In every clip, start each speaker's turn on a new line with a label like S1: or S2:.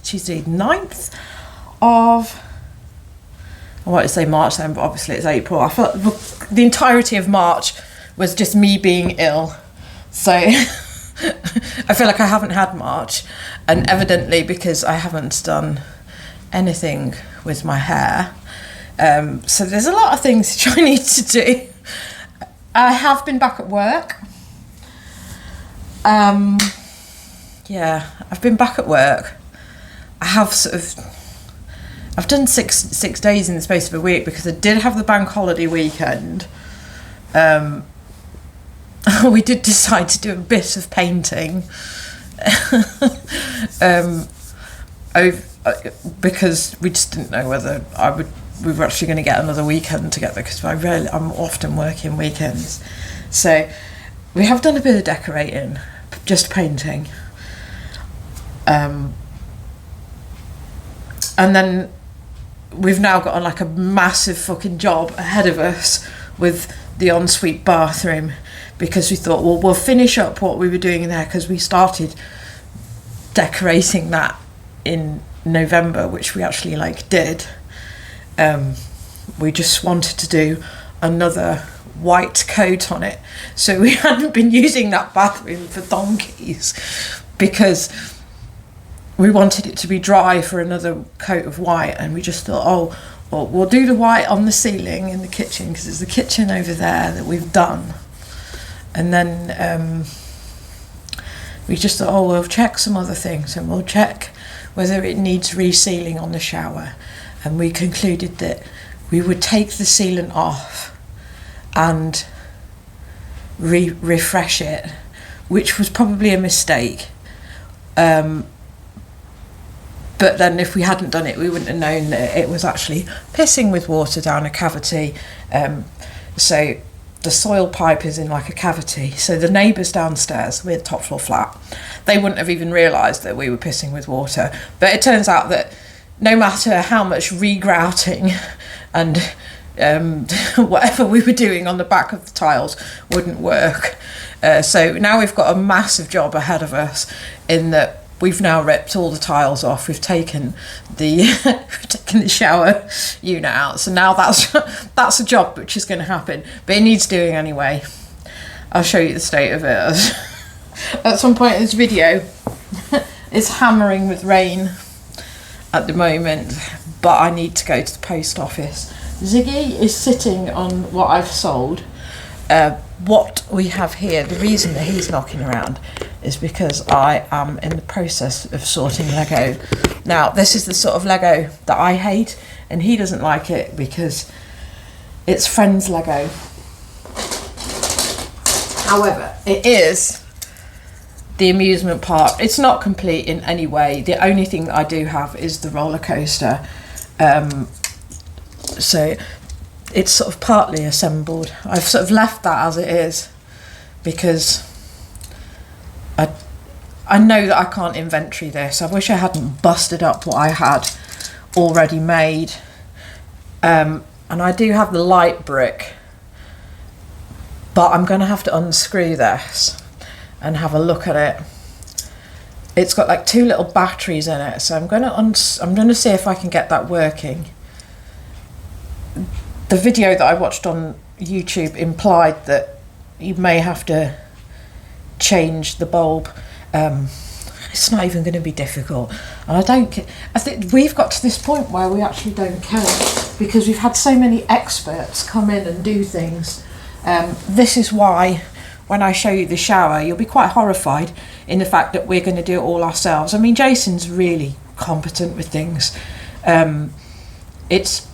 S1: Tuesday 9th of, I want to say March then, but obviously it's April. I felt the entirety of March was just me being ill. So I feel like I haven't had March, and evidently because I haven't done anything with my hair. So there's a lot of things which I need to do. I have been back at work. Yeah, I've been back at work. I have I've done six days in the space of a week because I did have the bank holiday weekend. We did decide to do a bit of painting. Because we just didn't know whether we were actually going to get another weekend together, because I'm often working weekends. So we have done a bit of decorating, just painting. And then we've now got like a massive fucking job ahead of us with the ensuite bathroom, because we thought, well, we'll finish up what we were doing in there, because we started decorating that in November, which we actually did. We just wanted to do another white coat on it, so we hadn't been using that bathroom for donkeys, because we wanted it to be dry for another coat of white. And we just thought, oh, well, we'll do the white on the ceiling in the kitchen, because there's the kitchen over there that we've done. And then we just thought, oh, we'll check some other things, and we'll check whether it needs resealing on the shower. And we concluded that we would take the sealant off and refresh it, which was probably a mistake. But then if we hadn't done it, we wouldn't have known that it was actually pissing with water down a cavity. So the soil pipe is in like a cavity. So the neighbours downstairs, we had top floor flat, they wouldn't have even realised that we were pissing with water. But it turns out that no matter how much regrouting and whatever we were doing on the back of the tiles wouldn't work. So now we've got a massive job ahead of us, in that we've now ripped all the tiles off. We've taken the shower unit out. So now that's a job which is going to happen, but it needs doing anyway. I'll show you the state of it. At some point in this video, it's hammering with rain at the moment, but I need to go to the post office. Ziggy is sitting on what I've sold. What we have here, the reason that he's knocking around is because I am in the process of sorting Lego. Now, this is the sort of Lego that I hate, and he doesn't like it because it's friends Lego. However, it is the amusement park. It's not complete in any way. The only thing that I do have is the roller coaster. So it's sort of partly assembled. I've sort of left that as it is because I know that I can't inventory this. I wish I hadn't busted up what I had already made. And I do have the light brick, but I'm going to have to unscrew this and have a look at it. It's got like 2 little batteries in it, so I'm going to see if I can get that working. The video that I watched on YouTube implied that you may have to change the bulb. It's not even going to be difficult, and I think we've got to this point where we actually don't care, because we've had so many experts come in and do things. This is why when I show you the shower, you'll be quite horrified in the fact that we're going to do it all ourselves. I mean, Jason's really competent with things. It's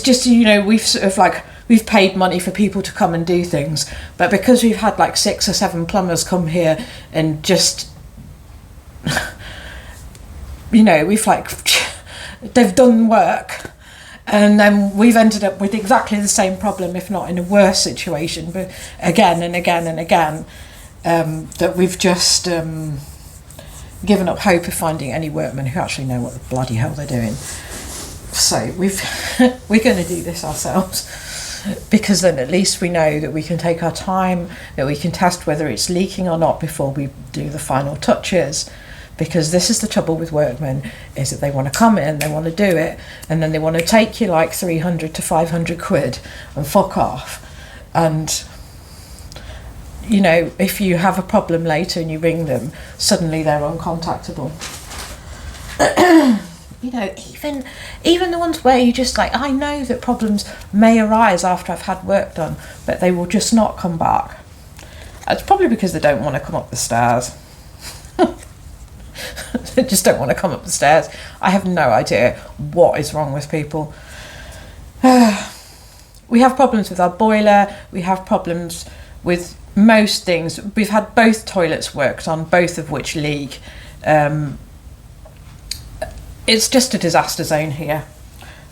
S1: just, you know, we've paid money for people to come and do things, but because we've had like 6 or 7 plumbers come here and just, you know, they've done work, and then we've ended up with exactly the same problem, if not in a worse situation, but again and again and again, that we've just given up hope of finding any workmen who actually know what the bloody hell they're doing. So we're going to do this ourselves, because then at least we know that we can take our time, that we can test whether it's leaking or not before we do the final touches. because this is the trouble with workmen, is that they want to come in, they want to do it, and then they want to take you like 300 to 500 quid and fuck off. And you know, if you have a problem later and you ring them, suddenly they're uncontactable. You know, even the ones where you just like, I know that problems may arise after I've had work done, but they will just not come back. It's probably because they don't want to come up the stairs. They just don't want to come up the stairs. I have no idea what is wrong with people. We have problems with our boiler. We have problems with most things. We've had both toilets worked on, both of which leak. It's just a disaster zone here.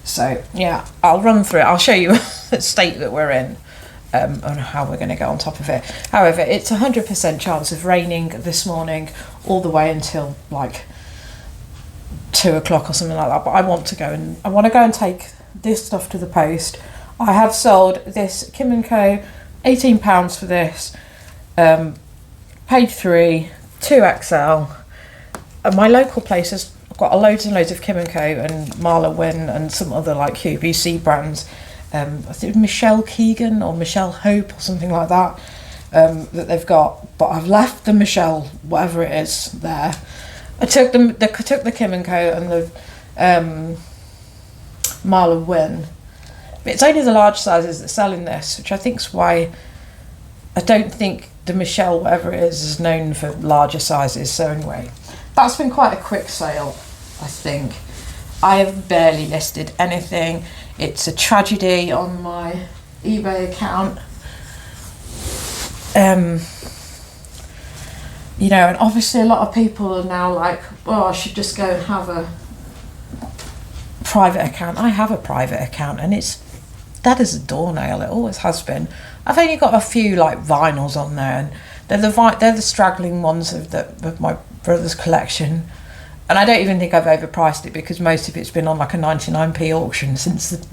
S1: So yeah, I'll run through it. I'll show you the state that we're in, and how we're going to get on top of it. However, it's 100% chance of raining this morning all the way until like 2 o'clock or something like that. But I want to go and take this stuff to the post. I have sold this Kim & Co. £18 for this. Paid 3, 2XL. My local place has got loads and loads of Kim & Co. and Marla Wynn and some other like QVC brands. I think Michelle Keegan or Michelle Hope or something like that, that they've got. But I've left the Michelle, whatever it is, there. I took the Kim & Co. and the Marla Wynn. But it's only the large sizes that sell in this, which I think is why I don't think the Michelle, whatever it is known for larger sizes. So anyway, that's been quite a quick sale, I think. I have barely listed anything. It's a tragedy on my eBay account. You know, and obviously a lot of people are now like, well, I should just go and have a private account. I have a private account, and it's dead as a doornail. It always has been. I've only got a few like vinyls on there, and they're the straggling ones of my brother's collection. And I don't even think I've overpriced it, because most of it's been on like a 99p auction since the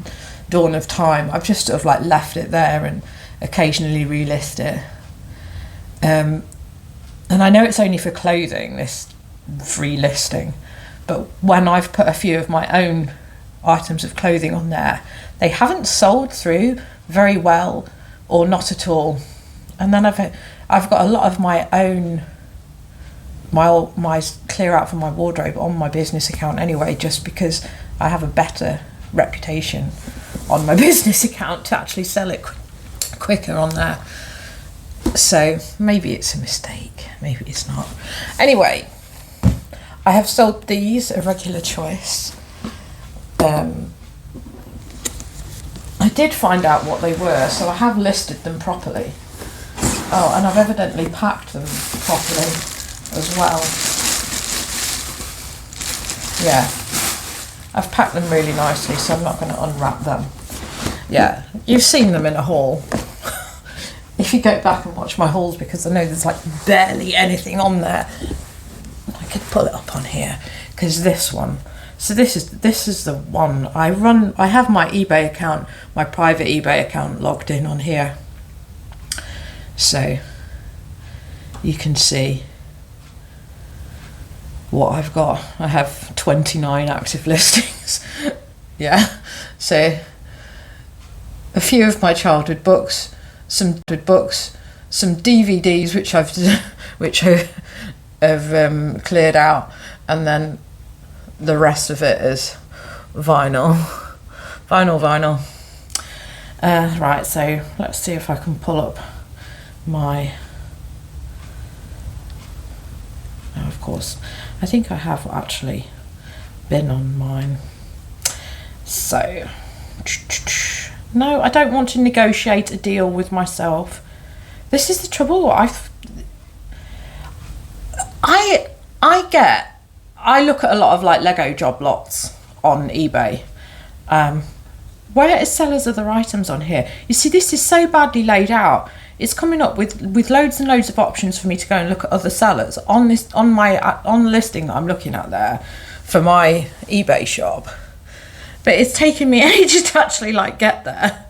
S1: dawn of time. I've just sort of like left it there and occasionally relist it. And I know it's only for clothing, this free listing, but when I've put a few of my own items of clothing on there, they haven't sold through very well or not at all. And then I've got a lot of my own, my clear out from my wardrobe on my business account anyway, just because I have a better reputation on my business account to actually sell it quicker on there. So maybe it's a mistake, maybe it's not. Anyway, I have sold these, a regular choice. I did find out what they were, so I have listed them properly. Oh, and I've evidently packed them properly as well. Yeah, I've packed them really nicely, so I'm not going to unwrap them. Yeah, you've seen them in a haul. If you go back and watch my hauls, because I know there's like barely anything on there. I could pull it up on here, because this one. So this is the one I run. I have my eBay account, my private eBay account logged in on here. So you can see what I've got. I have 29 active listings. Yeah. So a few of my childhood books, some DVDs which I have cleared out, and then the rest of it is vinyl. Right, so let's see if I can pull up my... Oh, of course, I think I have actually been on mine. So, no, I don't want to negotiate a deal with myself. This is the trouble. I look at a lot of like Lego job lots on eBay. Where is sellers other items on here? You see, this is so badly laid out. It's coming up with loads and loads of options for me to go and look at other sellers on the listing that I'm looking at there for my eBay shop. But it's taken me ages to actually like get there.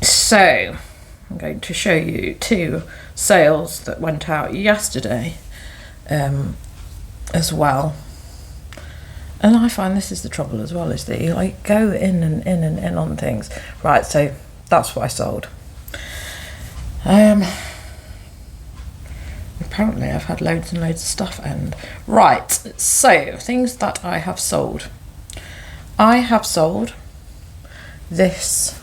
S1: So I'm going to show you 2 sales that went out yesterday. as well. And I find this is the trouble as well, is that you like go in and in and in on things. Right, so that's what I sold. Apparently I've had loads and loads of stuff end. Right, so things that I have sold. I have sold this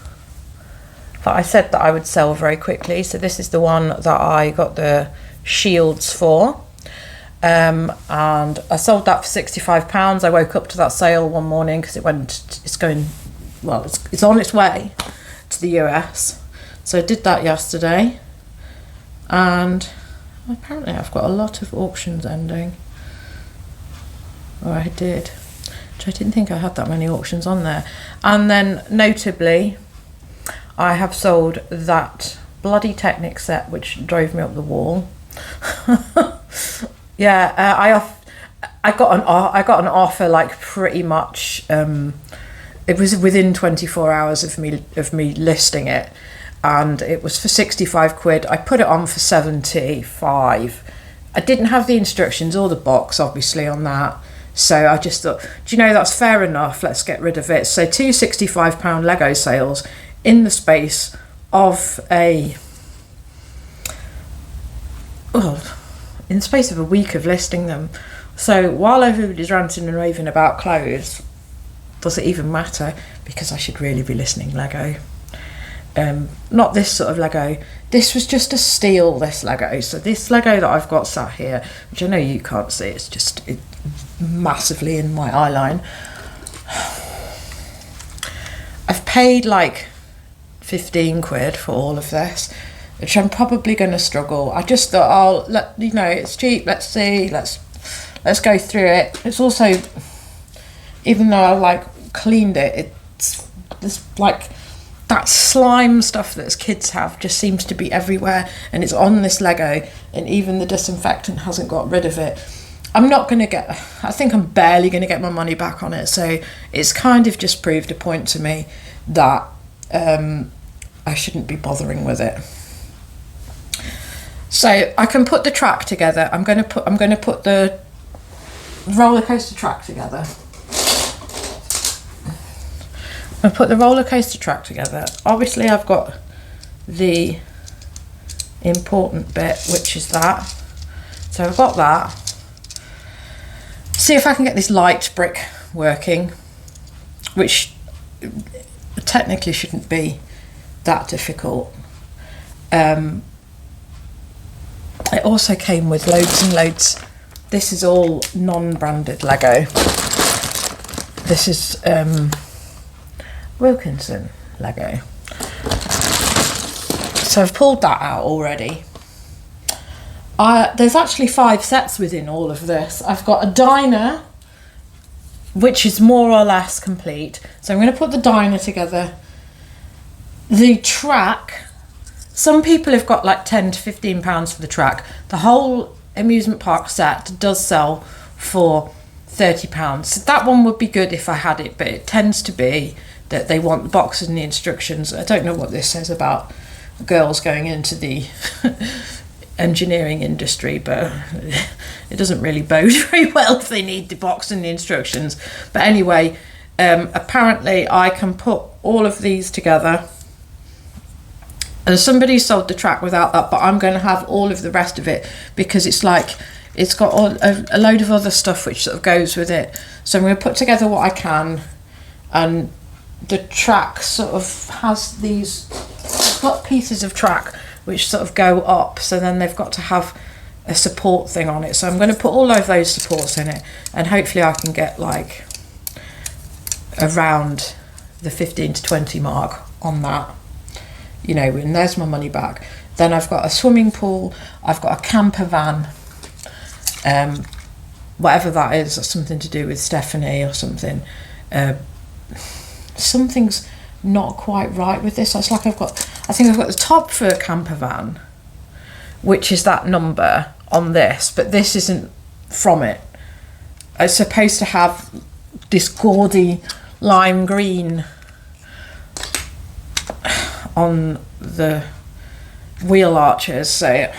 S1: that I said that I would sell very quickly. So this is the one that I got the shields for. And I sold that for £65. I woke up to that sale one morning because it's on its way to the US. So I did that yesterday, and apparently I've got a lot of auctions ending. Or I did. Which I didn't think I had that many auctions on there. And then notably, I have sold that bloody Technic set which drove me up the wall. Yeah, I got an offer like pretty much. It was within 24 hours of me listing it, and it was for 65 quid. I put it on for 75. I didn't have the instructions or the box obviously on that, so I just thought, do you know, that's fair enough. Let's get rid of it. So two £65 Lego sales in the space of in the space of a week of listing them. So while everybody's ranting and raving about clothes, does it even matter? Because I should really be listing Lego. Not this sort of Lego. This was just a steal, this Lego. So this Lego that I've got sat here, which I know you can't see, it's massively in my eye line. I've paid like 15 quid for all of this, which I'm probably going to struggle. I just thought, it's cheap, let's see, let's go through it. It's also, even though I like cleaned it, it's like that slime stuff that kids have just seems to be everywhere, and it's on this Lego, and even the disinfectant hasn't got rid of it. I think I'm barely going to get my money back on it, so it's kind of just proved a point to me that I shouldn't be bothering with it. So I can put the track together. I'm going to put the roller coaster track together. I put the roller coaster track together. Obviously, I've got the important bit, which is that. So I've got that. See if I can get this light brick working, which technically shouldn't be that difficult. It also came with loads and loads. This is all non-branded Lego. This is Wilkinson Lego. So I've pulled that out already. There's actually 5 sets within all of this. I've got a diner, which is more or less complete. So I'm going to put the diner together. The track, some people have got like £10 to £15 for the track. The whole amusement park set does sell for £30. So that one would be good if I had it, but it tends to be that they want the boxes and the instructions. I don't know what this says about girls going into the engineering industry, but it doesn't really bode very well if they need the box and the instructions. But anyway, apparently I can put all of these together. And somebody sold the track without that, but I'm going to have all of the rest of it because it's got a load of other stuff which sort of goes with it. So I'm going to put together what I can, and the track sort of has these, it's got pieces of track which sort of go up, so then they've got to have a support thing on it. So I'm going to put all of those supports in it, and hopefully I can get like around the 15 to 20 mark on that. And there's my money back. Then I've got a swimming pool, I've got a camper van, whatever that is, something to do with Stephanie or something. Something's not quite right with this. It's like I think I've got the top for a camper van, which is that number on this, but this isn't from it. It's supposed to have this gaudy lime green on the wheel arches, so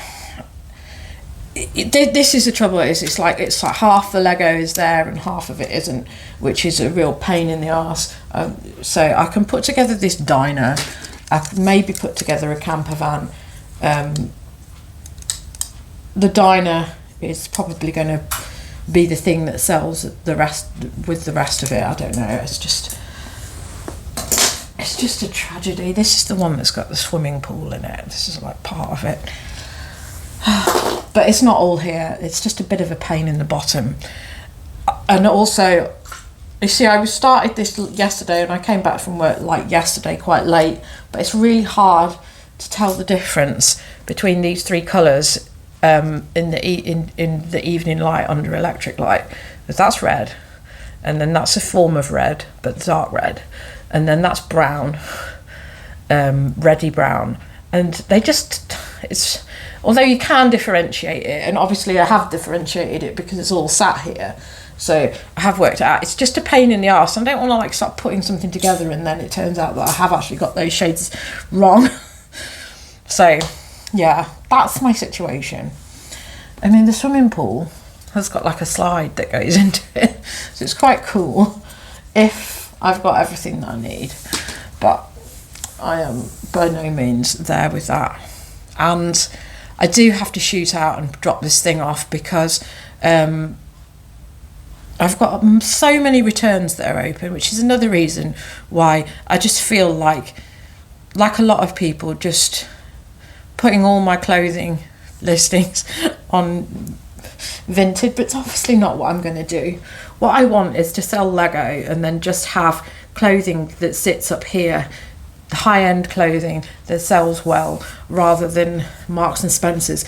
S1: this is the trouble. It's like half the Lego is there and half of it isn't, which is a real pain in the arse. So I can put together this diner. I can maybe put together a camper van. The diner is probably going to be the thing that sells the rest with the rest of it. I don't know. It's just a tragedy. This is the one that's got the swimming pool in it. This is like part of it. But it's not all here. It's just a bit of a pain in the bottom. And also, you see, I started this yesterday and I came back from work like yesterday quite late, but it's really hard to tell the difference between these three colours in the evening light under electric light. Because that's red, and then that's a form of red, but dark red, and then that's brown, reddy brown, and they just, it's, although you can differentiate it, and obviously I have differentiated it because it's all sat here, so I have worked it out. It's just a pain in the arse. I don't want to like start putting something together and then it turns out that I have actually got those shades wrong. So yeah, that's my situation. I mean, the swimming pool has got like a slide that goes into it, so it's quite cool if I've got everything that I need, but I am by no means there with that. And I do have to shoot out and drop this thing off because I've got so many returns that are open, which is another reason why I just feel like a lot of people, just putting all my clothing listings on Vinted, but it's obviously not what I'm going to do. What I want is to sell Lego and then just have clothing that sits up here, high-end clothing that sells well, rather than Marks and Spencer's.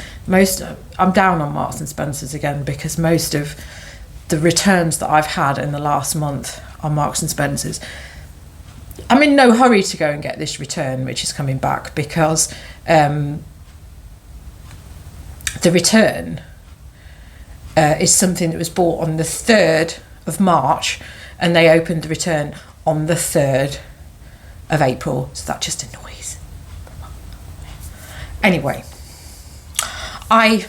S1: I'm down on Marks and Spencer's again because most of the returns that I've had in the last month are Marks and Spencer's. I'm in no hurry to go and get this return, which is coming back, because the return is something that was bought on the 3rd of March and they opened the return on the 3rd of April, so that just annoys. Anyway, I'm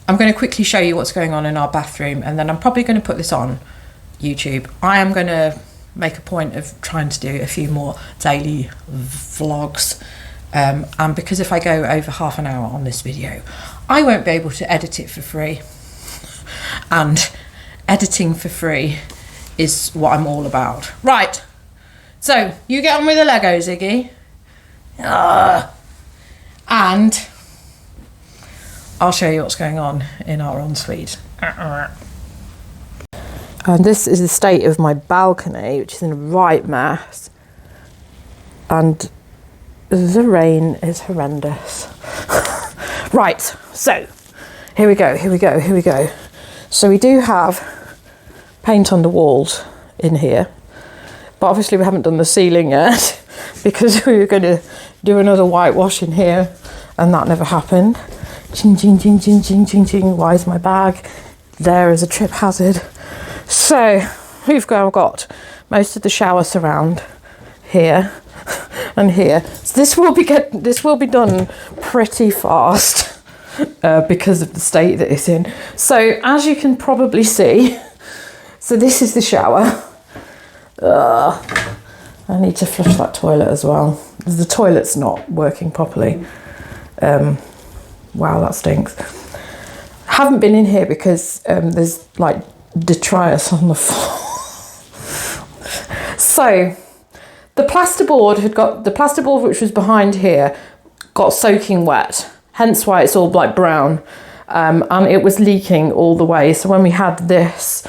S1: going to quickly show you what's going on in our bathroom, and then I'm probably going to put this on YouTube. I am going to make a point of trying to do a few more daily vlogs, and because if I go over half an hour on this video, I won't be able to edit it for free, and editing for free is what I'm all about. Right, so you get on with the Lego, Ziggy, and I'll show you what's going on in our ensuite. And this is the state of my balcony, which is in a right mess, and the rain is horrendous. Right, so here we go. So we do have paint on the walls in here, but obviously we haven't done the ceiling yet because we were going to do another whitewash in here, and that never happened. Ching, ching, ching, ching, ching, ching, ching. Why is my bag there as a trip hazard? So we've got most of the shower surround here and here. So this will be done pretty fast because of the state that it's in. So as you can probably see, so this is the shower. I need to flush that toilet as well. The toilet's not working properly. Wow, that stinks. I haven't been in here because there's like detritus on the floor. So the plasterboard which was behind here got soaking wet, hence why it's all like brown, and it was leaking all the way. So when we had this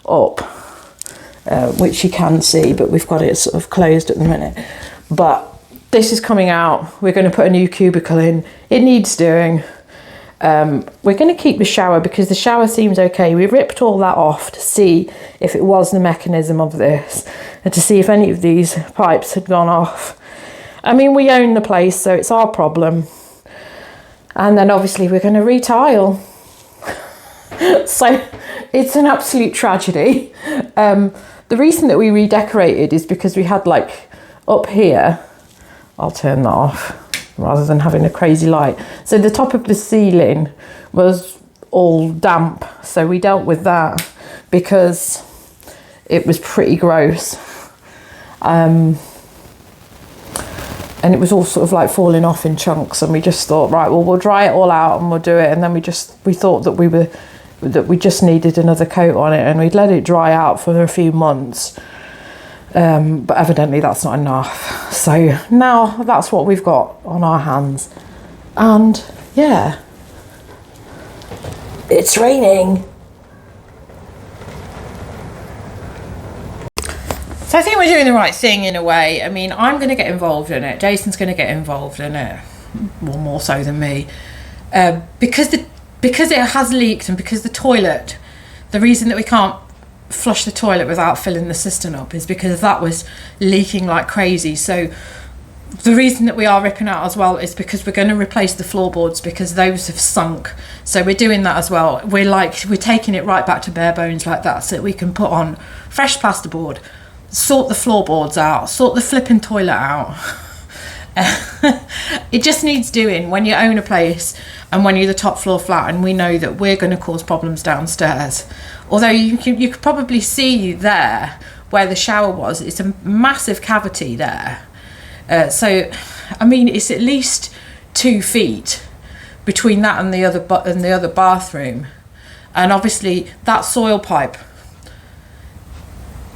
S1: up, which you can see, but we've got it sort of closed at the minute, but this is coming out. We're going to put a new cubicle in. It needs doing. We're going to keep the shower because the shower seems okay. We ripped all that off to see if it was the mechanism of this and to see if any of these pipes had gone off. I mean, we own the place, so it's our problem. And then obviously we're going to retile. So it's an absolute tragedy. The reason that we redecorated is because we had like up here, I'll turn that off. rather than having a crazy light. So the top of the ceiling was all damp, so we dealt with that because it was pretty gross. And it was all sort of like falling off in chunks, and we just thought, right, well, we'll dry it all out and we'll do it. And then we thought that we just needed another coat on it, and we'd let it dry out for a few months. But evidently that's not enough. So now that's what we've got on our hands. And yeah, it's raining. So I think we're doing the right thing in a way. I mean, I'm going to get involved in it. Jason's going to get involved in it, well, more so than me, because it has leaked, and because the reason that we can't flush the toilet without filling the cistern up is because that was leaking like crazy. So the reason that we are ripping out as well is because we're going to replace the floorboards, because those have sunk. So we're doing that as well. We're taking it right back to bare bones like that, so that we can put on fresh plasterboard, sort the floorboards out, sort the flipping toilet out. It just needs doing when you own a place and when you're the top floor flat, and we know that we're going to cause problems downstairs. Although you could probably see there where the shower was, it's a massive cavity there. So I mean, it's at least 2 feet between that and the other bathroom, and obviously that soil pipe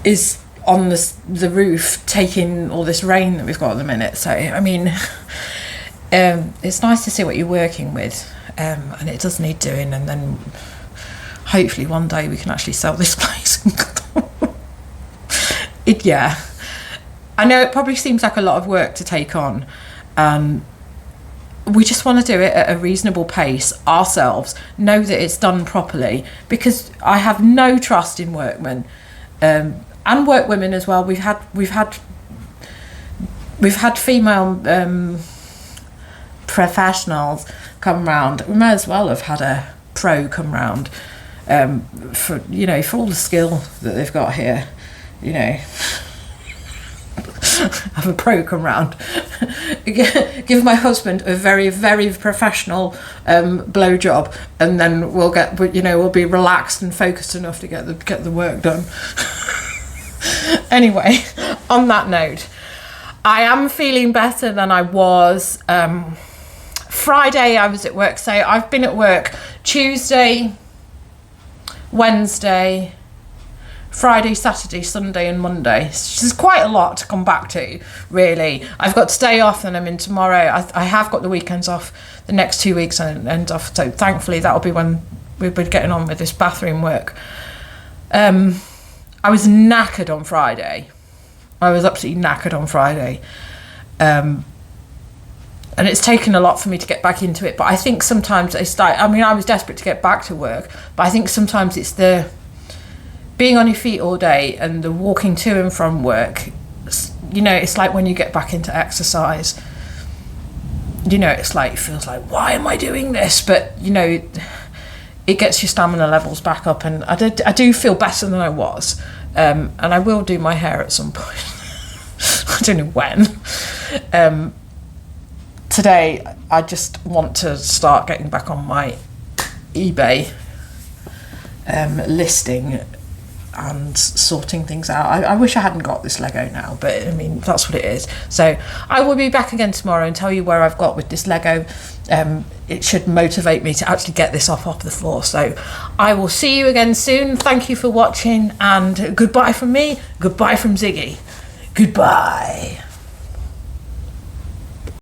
S1: is on the roof taking all this rain that we've got at the minute. So I mean, it's nice to see what you're working with, and it does need doing, and then hopefully one day we can actually sell this place. Yeah, I know it probably seems like a lot of work to take on, and we just want to do it at a reasonable pace ourselves, know that it's done properly, because I have no trust in workmen, and work women as well. We've had female professionals come round. We may as well have had a pro come round, for all the skill that they've got here. Have a pro come round, give my husband a very, very professional blow job, and then we'll be relaxed and focused enough to get the work done. Anyway, on that note, I am feeling better than I was. Friday I was at work, so I've been at work Tuesday, Wednesday, Friday, Saturday, Sunday and Monday. There's quite a lot to come back to, really. I've got today off, and I'm in tomorrow. I have got the weekends off, the next 2 weeks and off, so thankfully that'll be when we'll be getting on with this bathroom work. I was knackered on Friday. I was absolutely knackered on Friday. And it's taken a lot for me to get back into it, but I think sometimes I was desperate to get back to work, but I think sometimes it's the being on your feet all day and the walking to and from work. It's like when you get back into exercise, it's like, it feels like, why am I doing this? But it gets your stamina levels back up, and I do feel better than I was, and I will do my hair at some point. I don't know when. Today I just want to start getting back on my eBay listing and sorting things out. I wish I hadn't got this Lego now, but I mean, that's what it is. So I will be back again tomorrow and tell you where I've got with this Lego. It should motivate me to actually get this off the floor. So I will see you again soon. Thank you for watching, and goodbye from me, goodbye from Ziggy. Goodbye.